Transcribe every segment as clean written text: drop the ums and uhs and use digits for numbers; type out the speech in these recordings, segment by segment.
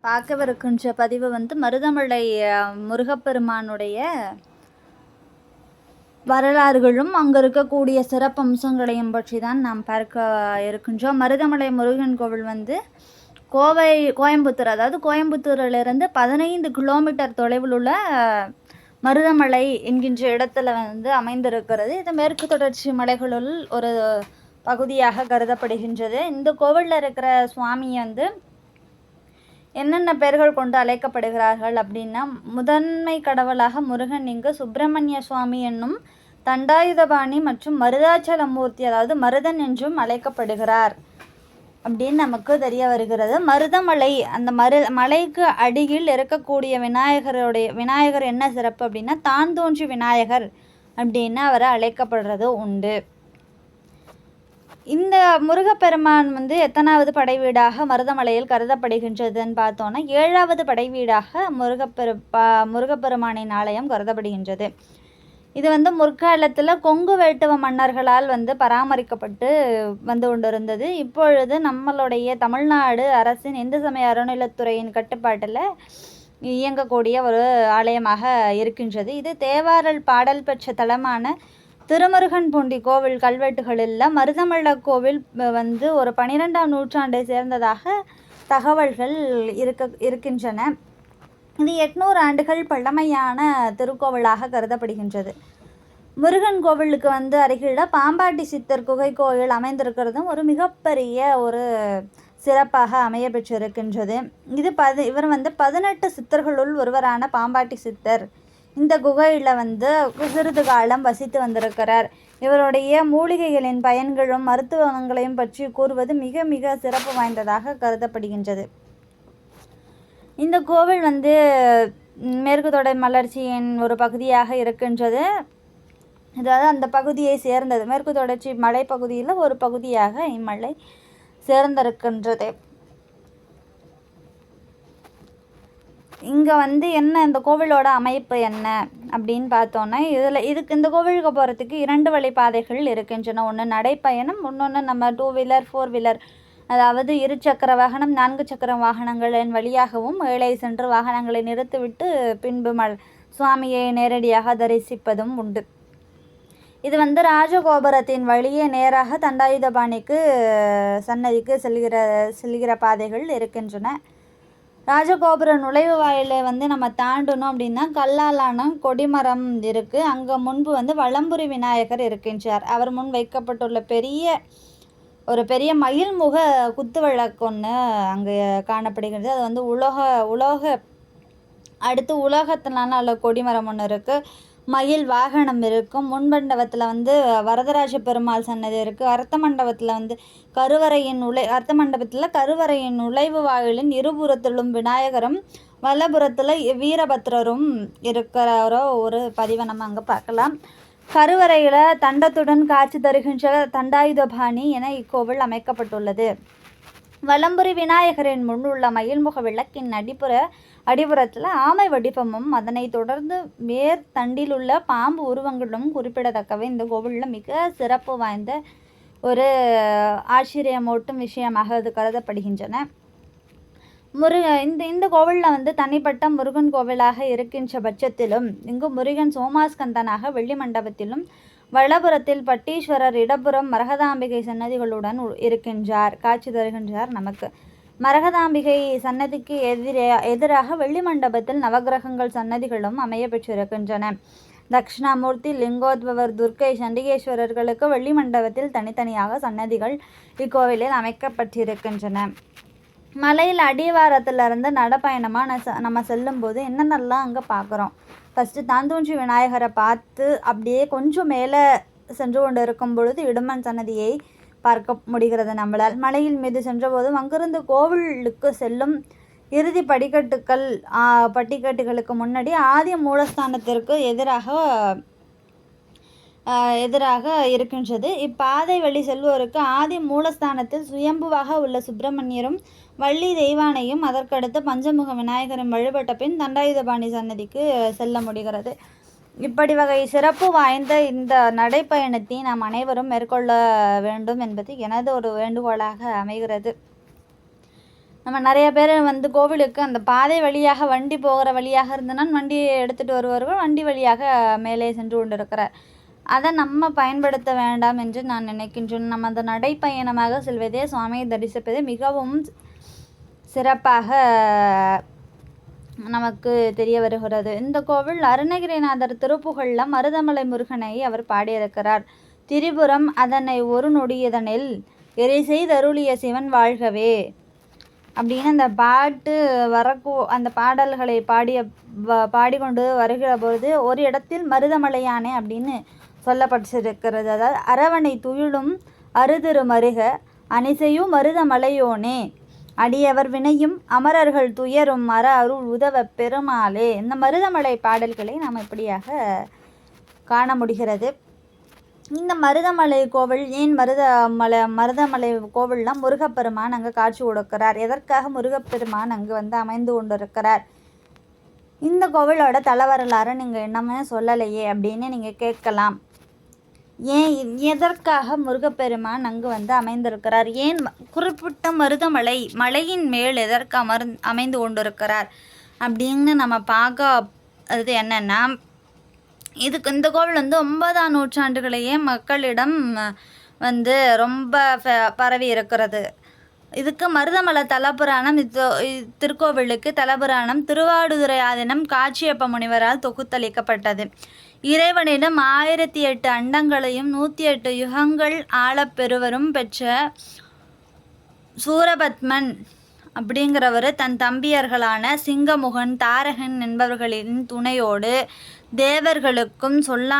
பார்க்கவிருக்கின்ற பதிவு மருதமலை முருகப்பெருமானுடைய வரலாறுகளும் அங்கே இருக்கக்கூடிய சிறப்பம்சங்களையும் பற்றி தான் நாம் பார்க்க இருக்கின்றோம். மருதமலை முருகன் கோவில் கோயம்புத்தூர், அதாவது கோயம்புத்தூரிலிருந்து 15 கிலோமீட்டர் தொலைவில் உள்ள மருதமலை என்கின்ற இடத்துல அமைந்திருக்கிறது. இது மேற்கு தொடர்ச்சி மலைகளுள் ஒரு பகுதியாக கருதப்படுகின்றது. இந்த கோவிலில் இருக்கிற சுவாமி என்னென்ன பெயர்கள் கொண்டு அழைக்கப்படுகிறார்கள் அப்படின்னா, முதன்மை கடவுளாக முருகன் இங்கு சுப்பிரமணிய சுவாமி என்னும் தண்டாயுதபாணி மற்றும் மருதாச்சலமூர்த்தி, அதாவது மருதன் என்றும் அழைக்கப்படுகிறார் அப்படின்னு நமக்கு தெரிய வருகிறது. மருதமலை, அந்த மலைக்கு அடியில் இருக்கக்கூடிய விநாயகர் என்ன சிறப்பு அப்படின்னா, தான் தோன்றி விநாயகர் அப்படின்னு அவரை அழைக்கப்படுறது உண்டு. இந்த முருகப்பெருமான் எத்தனாவது படை வீடாக மருதமலையில் கருதப்படுகின்றதுன்னு பார்த்தோன்னா, 7வது படை வீடாக முருகப்பெருமானின் ஆலயம் கருதப்படுகின்றது. இது முற்காலத்தில் கொங்கு வேட்டுவ மன்னர்களால் பராமரிக்கப்பட்டு கொண்டிருந்தது. இப்பொழுது நம்மளுடைய தமிழ்நாடு அரசின் இந்து சமய அறநிலைத்துறையின் கட்டுப்பாட்டில் இயங்கக்கூடிய ஒரு ஆலயமாக இருக்கின்றது. இது தேவாரல் பாடல் பெற்ற தலமான திருமுருகன்பூண்டி கோவில் கல்வெட்டுகளில் மருதமலை கோவில் ஒரு 12ஆம் நூற்றாண்டை சேர்ந்ததாக தகவல்கள் இருக்கின்றன. இது 800 ஆண்டுகள் பழமையான திருக்கோவிலாக கருதப்படுகின்றது. முருகன் கோவிலுக்கு அருகில் பாம்பாட்டி சித்தர் குகை கோயில் அமைந்திருக்கிறதும் ஒரு மிகப்பெரிய ஒரு சிறப்பாக அமைய பெற்றிருக்கின்றது. இவர் 18 சித்தர்களுள் ஒருவரான பாம்பாட்டி சித்தர் இந்த குகையில் சிறிது காலம் வசித்து வந்திருக்கிறார். இவருடைய மூலிகைகளின் பயன்களும் மருத்துவ குணங்களையும் பற்றி கூறுவது மிக மிக சிறப்பு வாய்ந்ததாக கருதப்படுகின்றது. இந்த கோவில் மேற்கு தொடர் மலர்ச்சியின் ஒரு பகுதியாக இருக்கின்றது. அதாவது அந்த பகுதியை சேர்ந்தது, மேற்கு தொடர்ச்சி மலைப்பகுதியில் ஒரு பகுதியாக இம்மலை சேர்ந்திருக்கின்றது. இங்கே என்ன இந்த கோவிலோட அமைப்பு என்ன அப்படின்னு பார்த்தோன்னா, இந்த கோவிலுக்கு போகிறதுக்கு 2 வழி பாதைகள் இருக்கின்றன. ஒன்று நடைப்பயணம், இன்னொன்று நம்ம 2 வீலர் 4 வீலர், அதாவது 2 சக்கர வாகனம் 4 சக்கர வாகனங்களின் வழியாகவும் ஏழை சென்று வாகனங்களை நிறுத்திவிட்டு பின்பு சுவாமியை நேரடியாக தரிசிப்பதும் உண்டு. இது ராஜகோபுரத்தின் வழியே நேராக தண்டாயுதபாணிக்கு சன்னதிக்கு செல்கிற பாதைகள் இருக்கின்றன. ராஜகோபுர நுழைவு வாயிலை நம்ம தாண்டணும் அப்படின்னா கல்லாலான கொடிமரம் இருக்குது. அங்கே முன்பு வலம்புரி விநாயகர் இருக்கின்றார். அவர் முன் வைக்கப்பட்டுள்ள பெரிய மயில்முக குத்து விளக்கு ஒன்று அங்கே காணப்படுகிறது. அது உலோக அடுத்து உலோகத்தினால அல்ல கொடிமரம் ஒன்று இருக்குது. மயில் வாகனம் இருக்கும். முன்மண்டபத்தில் வரதராஜ பெருமாள் சன்னதி இருக்குது. அர்த்த மண்டபத்தில் கருவறையின் நுழைவு வாயிலின் இருபுறத்திலும் விநாயகரும் வலபுறத்தில் வீரபத்ரரும் இருக்கிற ஒரு பதிவை நம்ம அங்கே பார்க்கலாம். கருவறையில் தண்டத்துடன் காட்சி தருகின்ற தண்டாயுதபாணி என இக்கோவில் அமைக்கப்பட்டுள்ளது. வலம்புரி விநாயகரின் முன் உள்ள மயில்முக விளக்கின் அடிப்புறத்தில் ஆமை வடிவமும் அதனை தொடர்ந்து தண்டில் உள்ள பாம்பு உருவங்களும் குறிப்பிடத்தக்கவை. இந்த கோவிலில் மிக சிறப்பு வாய்ந்த ஒரு ஆச்சரியமூட்டும் விஷயமாக அது கருதப்படுகின்றன. இந்த கோவிலில் தனிப்பட்ட முருகன் கோவிலாக இருக்கின்ற பட்சத்திலும் இங்கு முருகன் சோமாஸ்கந்தனாக வெள்ளி மண்டபத்திலும் வலபுறத்தில் பட்டீஸ்வரர், இடப்புறம் மரகதாம்பிகை சன்னதிகளுடன் காட்சி தருகின்றார் நமக்கு. மரகதாம்பிகை சன்னதிக்கு எதிராக வெள்ளி மண்டபத்தில் நவகிரகங்கள் சன்னதிகளும் அமைய பெற்றிருக்கின்றன. தட்சிணாமூர்த்தி, லிங்கோத்பவர், துர்க்கை, சண்டிகேஸ்வரர்களுக்கு வெள்ளி மண்டபத்தில் தனித்தனியாக சன்னதிகள் இக்கோவிலில் அமைக்கப்பட்டிருக்கின்றன. மலையில் அடிவாரத்திலிருந்து நடப்பயணமாக நம்ம செல்லும்போது என்னென்னலாம் அங்கே பார்க்குறோம். ஃபஸ்ட்டு தாந்தோன்றி விநாயகரை பார்த்து அப்படியே கொஞ்சம் மேலே சென்று கொண்டு இருக்கும் பொழுது இடுமன் சன்னதியை பார்க்க முடிகிறது நம்மளால். மலையில் மீது சென்றபோதும் அங்கிருந்து கோவிலுக்கு செல்லும் இறுதி படிக்கட்டுகளுக்கு முன்னாடி ஆதி மூலஸ்தானத்திற்கு எதிராக இருக்கின்றது. இப்பாதை வழி செல்வோருக்கு ஆதி மூலஸ்தானத்தில் சுயம்புவாக உள்ள சுப்பிரமணியரும் வள்ளி தெய்வானையும் அதற்கடுத்து பஞ்சமுக விநாயகரும் வழிபட்ட பின் தண்டாயுதபாணி சன்னதிக்கு செல்ல முடிகிறது. இப்படி வகை சிறப்பு வாய்ந்த இந்த நடைப்பயணத்தை நாம் அனைவரும் மேற்கொள்ள வேண்டும் என்பது எனது ஒரு வேண்டுகோளாக அமைகிறது. நம்ம நிறைய பேர் வந்து கோவிலுக்கு அந்த பாதை வழியாக வண்டி போகிற வழியாக இருந்தனா வண்டியை எடுத்துகிட்டு வருவார்கள், வண்டி வழியாக மேலே சென்று கொண்டிருக்கிறார். அதை நம்ம பயன்படுத்த வேண்டாம் என்று நான் நினைக்கின்றேன். நம்ம அந்த நடைப்பயணமாக செல்வதே சுவாமியை தரிசிப்பதே மிகவும் சிறப்பாக நமக்கு தெரிய வருகிறது. இந்த கோவில் அருணகிரிநாதர் திருப்புகழில் மருதமலை முருகனை அவர் பாடியிருக்கிறார். திரிபுரம் அதனை ஒரு நொடியதனில் எரிசெய்தருளிய சிவன் வாழ்கவே அப்படின்னு அந்த பாட்டு அந்த பாடல்களை பாடிக்கொண்டு வருகிற பொழுது ஒரு இடத்தில் மருதமலையானே அப்படின்னு சொல்லப்பட்டிருக்கிறது. அதாவது அரவணை துயிலும் அருதிரு மருக அணிசையும் மருதமலையோனே அடியவர் வினையும் அமரர்கள் துயரும் மர அருள் உதவ பெருமாளே. இந்த மருதமலை பாடல்களை நாம் இப்படியாக காண முடிகிறது. இந்த மருதமலை கோவில் ஏன் மருதமலை கோவில்லாம் முருகப்பெருமான் அங்கே காட்சி கொடுக்கிறார்? எதற்காக முருகப்பெருமான் அங்கு வந்து அமைந்து கொண்டிருக்கிறார்? இந்த கோவிலோட தலவரலாறு நீங்கள் என்னமே சொல்லலையே அப்படின்னு நீங்கள் கேட்கலாம். ஏன் எதற்காக முருகப்பெருமான் அங்கு வந்து அமைந்திருக்கிறார்? ஏன் குறிப்பிட்ட மலையின் மேல் எதற்கு அமைந்து கொண்டிருக்கிறார் அப்படின்னு நம்ம பார்க்க என்னென்னா, இந்த கோவில் வந்து 9ஆம் நூற்றாண்டுகளையே மக்களிடம் வந்து ரொம்ப பரவி இருக்கிறது. இதுக்கு மருதமலை தலபுராணம் திருக்கோவிலுக்கு தலபுராணம் திருவாடுதுறை ஆதீனம் காட்சியப்ப முனிவரால் தொகுத்தளிக்கப்பட்டது. இறைவனிடம் 1008 அண்டங்களையும் 108 யுகங்கள் ஆளப்பெறுவரும் பெற்ற சூரபத்மன் அப்படிங்கிறவர் தன் தம்பியர்களான சிங்கமுகன் தாரகன் என்பவர்களின் துணையோடு தேவர்களுக்கும் சொல்ல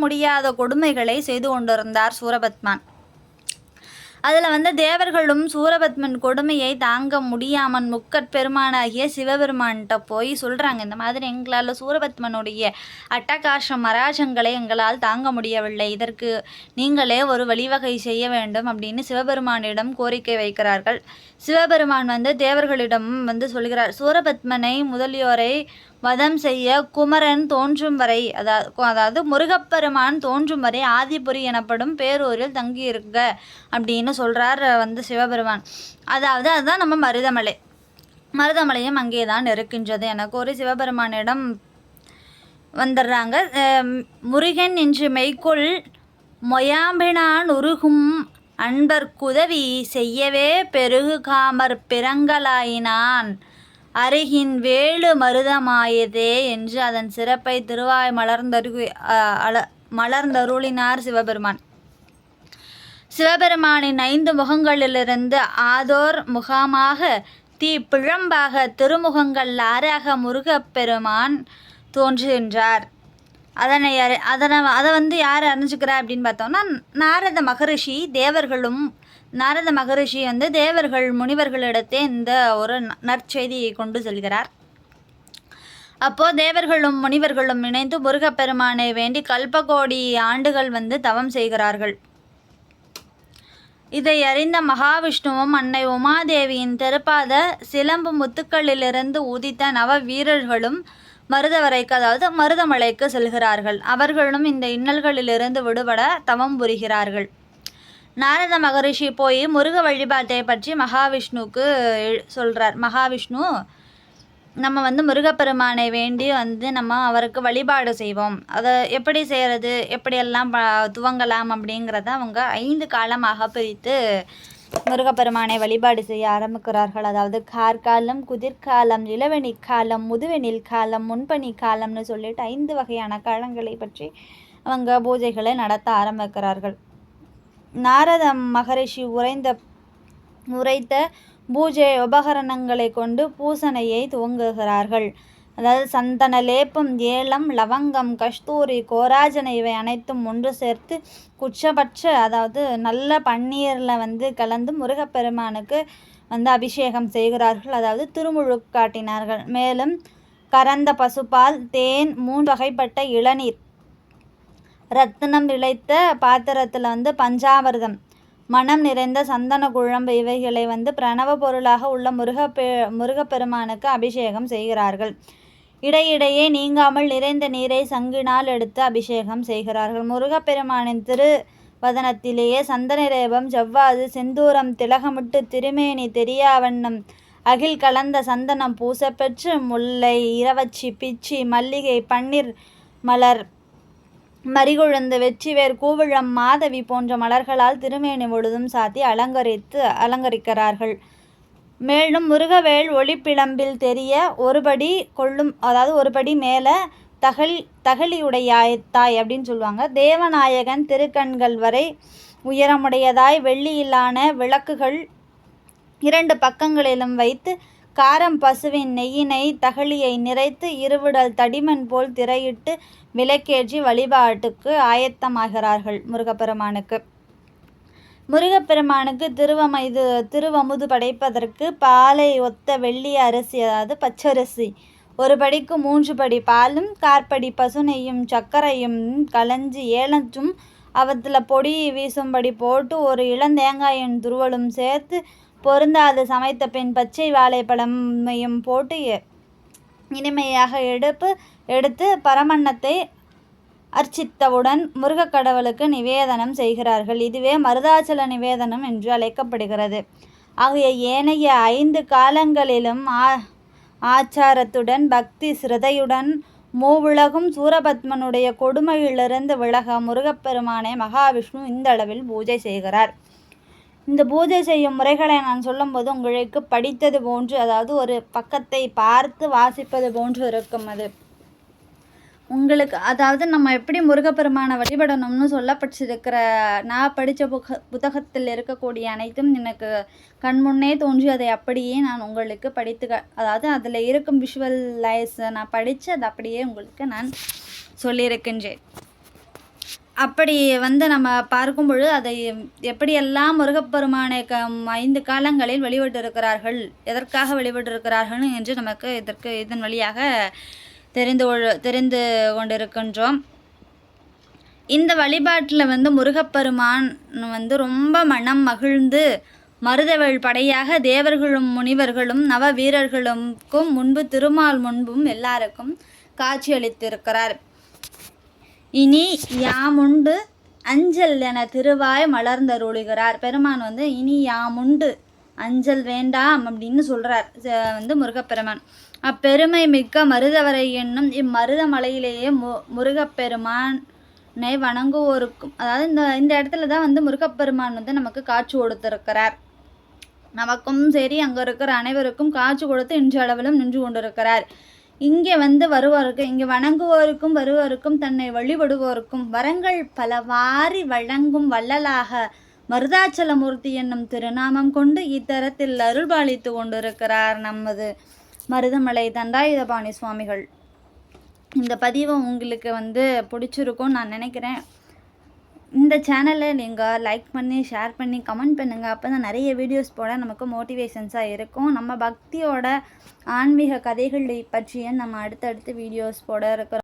முடியாத கொடுமைகளை செய்து கொண்டிருந்தார் சூரபத்மன். அதில் வந்து தேவர்களும் சூரபத்மன் கொடுமையை தாங்க முடியாமல் முக்கட்பெருமானாகிய சிவபெருமான்கிட்ட போய் சொல்கிறாங்க, இந்த மாதிரி எங்களால் சூரபத்மனுடைய அட்டகாச மராஜங்களை எங்களால் தாங்க முடியவில்லை, இதற்கு நீங்களே ஒரு வழிவகை செய்ய வேண்டும் அப்படின்னு சிவபெருமானிடம் கோரிக்கை வைக்கிறார்கள். சிவபெருமான் வந்து தேவர்களிடம் வந்து சொல்கிறார், சூரபத்மனை முதலியோரை வதம் செய்ய குமரன் தோன்றும் வரை, அதாவது முருகப்பெருமான் தோன்றும் வரை ஆதிபுரி எனப்படும் பேரூரில் தங்கியிருக்க அப்படின்னு சொல்கிறார் வந்து சிவபெருமான். அதாவது அதுதான் நம்ம மருதமலையும் அங்கே தான் இருக்கின்றது என கூறி சிவபெருமானிடம் வந்துடுறாங்க. முருகன் என்று மெய்க்குள் மொயாம்பினான் உருகும் அன்பர்க்குதவி செய்யவே பெருகு காமர் பிறங்கலாயினான் அருகின் வேலு மருதமாயதே என்று அதன் சிறப்பை திருவாய் மலர்ந்தருளினார் சிவபெருமான். சிவபெருமானின் 5 முகங்களிலிருந்து ஆதோர் முகமாக பிழம்பாக திருமுகங்கள் 6ஆக முருகப்பெருமான் தோன்றுகின்றார். அதை வந்து யார் அறிஞ்சுக்கிறார் அப்படின்னு பார்த்தோம்னா நாரத மகரிஷி வந்து தேவர்கள் முனிவர்களிடத்தே இந்த ஒரு நற்செய்தியை கொண்டு செல்கிறார். அப்போது தேவர்களும் முனிவர்களும் இணைந்து முருகப்பெருமானை வேண்டி கல்பகோடி ஆண்டுகள் வந்து தவம் செய்கிறார்கள். இதை அறிந்த மகாவிஷ்ணுவும் அன்னை உமாதேவியின் திருப்பாத சிலம்பு முத்துக்களிலிருந்து உதித்த நவ வீரர்களும் மருதமலைக்கு செல்கிறார்கள். அவர்களும் இந்த இன்னல்களிலிருந்து விடுபட தவம் புரிகிறார்கள். நாரத மகரிஷி போய் முருக வழிபாட்டை பற்றி மகாவிஷ்ணுவுக்கு சொல்கிறார். மகாவிஷ்ணு, நம்ம வந்து முருகப்பெருமானை வேண்டி வந்து நம்ம அவருக்கு வழிபாடு செய்வோம், அதை எப்படி செய்கிறது, எப்படியெல்லாம் துவங்கலாம் அப்படிங்கிறத அவங்க 5 காலமாக பிரித்து முருகப்பெருமானை வழிபாடு செய்ய ஆரம்பிக்கிறார்கள். அதாவது கார்காலம், குதிர்காலம், இளவெணி காலம், முதுவெணில் காலம், முன்பனி காலம்னு சொல்லிட்டு 5 வகையான காலங்களை பற்றி அவங்க பூஜைகளை நடத்த ஆரம்பிக்கிறார்கள். நாரத மகரிஷி உரைத்த பூஜை உபகரணங்களை கொண்டு பூசணையை துவங்குகிறார்கள். அதாவது சந்தன லேப்பம், ஏலம், லவங்கம், கஸ்தூரி, கோராஜனை இவை அனைத்தும் ஒன்று சேர்த்து குச்சபட்ச அதாவது நல்ல பன்னீரில் வந்து கலந்து முருகப்பெருமானுக்கு வந்து அபிஷேகம் செய்கிறார்கள். அதாவது திருமுழுக்கு காட்டினார்கள். மேலும் கறந்த பசுப்பால், தேன், 3 வகைப்பட்ட இளநீர், ரத்தினம் இழைத்த பாத்திரத்தில் வந்து பஞ்சாமிர்தம், மனம் நிறைந்த சந்தன குழம்பு இவைகளை வந்து பிரணவ பொருளாக உள்ள முருகப்பெருமானுக்கு அபிஷேகம் செய்கிறார்கள். இடையிடையே நீங்காமல் நிறைந்த நீரை சங்கினால் எடுத்து அபிஷேகம் செய்கிறார்கள். முருகப்பெருமானின் வதனத்திலேயே சந்தனரேபம் செவ்வாது செந்தூரம் திலகமிட்டு திருமேனி தெரியாவண்ணம் அகில் கலந்த சந்தனம் பூசப்பெற்று முல்லை இரவச்சி பிச்சி மல்லிகை பன்னீர் மலர் மறிகுழந்து வெற்றிவேர் கூவிழம் மாதவி போன்ற மலர்களால் திருமேனி முழுதும் சாத்தி அலங்கரிக்கிறார்கள். மேலும் முருகவேள் ஒளிப்பிழம்பில் தெரிய ஒருபடி கொள்ளும், அதாவது ஒருபடி மேலே தகலியுடையாய் அப்படின்னு சொல்லுவாங்க. தேவநாயகன் திருக்கண்கள் வரை உயரமுடையதாய் வெள்ளியிலான விளக்குகள் 2 பக்கங்களிலும் வைத்து காரம் பசுவின் நெய்யினை தகலியை நிறைத்து இருவிடல் தடிமன் போல் திரையிட்டு விளக்கேற்றி வழிபாட்டுக்கு ஆயத்தமாகிறார்கள். முருகப்பெருமானுக்கு திருவமுது படைப்பதற்கு பாலை ஒத்த வெள்ளி அரிசி, அதாவது பச்சரிசி, ஒரு படிக்கு 3 படி பாலும் காற்படி பசு நெய்யும் சர்க்கரையும் கலஞ்சி ஏலச்சும் அவத்தில் பொடி வீசும்படி போட்டு ஒரு இளந்தேங்காயின் துருவலும் சேர்த்து பொருந்தாது சமைத்த பின் பச்சை வாழைப்பழமையும் போட்டு இனிமையாக எடுத்து பரமன்னத்தை அர்ச்சித்தவுடன் முருகக்கடவுளுக்கு நிவேதனம் செய்கிறார்கள். இதுவே மருதாச்சல நிவேதனம் என்று அழைக்கப்படுகிறது. ஆகிய ஏனைய 5 காலங்களிலும் ஆச்சாரத்துடன் பக்தி சிரதையுடன் மூவுலகும் சூரபத்மனுடைய கொடுமையிலிருந்து விலக முருகப்பெருமானை மகாவிஷ்ணு இந்த அளவில் பூஜை செய்கிறார். இந்த பூஜை செய்யும் முறைகளை நான் சொல்லும்போது உங்களுக்கு படித்தது போன்று, அதாவது ஒரு பக்கத்தை பார்த்து வாசிப்பது போன்று இருக்கும். அது உங்களுக்கு, அதாவது நம்ம எப்படி முருகப்பெருமானை வழிபடணும்னு சொல்லப்பட்டிருக்கிற நான் படித்த புத்தகத்தில் இருக்கக்கூடிய அனைத்தும் எனக்கு கண்முன்னே தோன்றி அதை அப்படியே நான் உங்களுக்கு அதாவது அதில் இருக்கும் விஷுவலைஸ் நான் படித்து அதை அப்படியே உங்களுக்கு நான் சொல்லியிருக்கின்றேன். அப்படி நம்ம பார்க்கும் பொழுது அதை எப்படியெல்லாம் முருகப்பெருமானை 5 காலங்களில் வழிபட்டிருக்கிறார்கள், எதற்காக வழிபட்டிருக்கிறார்கள் என்று நமக்கு இதன் வழியாக தெரிந்து கொண்டிருக்கின்றோம். இந்த வழிபாட்டில் முருகப்பெருமான் ரொம்ப மனம் மகிழ்ந்து மருதவேள் படையாக தேவர்களும் முனிவர்களும் நவ வீரர்களுக்கும் முன்பு திருமால் முன்பும் எல்லாருக்கும் காட்சியளித்திருக்கிறார். இனி யாமுண்டு அஞ்சல் என திருவாய் மலர்ந்தருளுகிறார். பெருமான் இனி யாமுண்டு அஞ்சல் வேண்டாம் அப்படின்னு சொல்கிறார் முருகப்பெருமான். அப்பெருமை மிக்க மருதவரை என்னும் இம்மருத மலையிலேயே முருகப்பெருமானை வணங்குவோருக்கும், அதாவது இந்த இடத்துல தான் முருகப்பெருமான் நமக்கு காட்சி கொடுத்திருக்கிறார். நமக்கும் சரி அங்கே இருக்கிற அனைவருக்கும் காட்சி கொடுத்து இன்று அளவிலும் நின்று கொண்டிருக்கிறார். இங்கே வருவோருக்கு, இங்கே வணங்குவோருக்கும் வருவோருக்கும் தன்னை வழிபடுவோருக்கும் வரங்கள் பலவாரி வழங்கும் வள்ளலாக மருதாச்சலமூர்த்தி என்னும் திருநாமம் கொண்டு இத்தரத்தில் அருள்பாலித்து கொண்டிருக்கிறார் நமது மருதமலை தண்டாயுதபாணி சுவாமிகள். இந்த பதிவை உங்களுக்கு பிடிச்சிருக்கும்னு நான் நினைக்கிறேன். இந்த சேனலை நீங்கள் லைக் பண்ணி ஷேர் பண்ணி கமெண்ட் பண்ணுங்கள். அப்போ தான் நிறைய வீடியோஸ் போட நமக்கு மோட்டிவேஷன்ஸாக இருக்கும். நம்ம பக்தியோட ஆன்மீக கதைகளை பற்றிய நம்ம அடுத்தடுத்து வீடியோஸ் போட இருக்கிறோம்.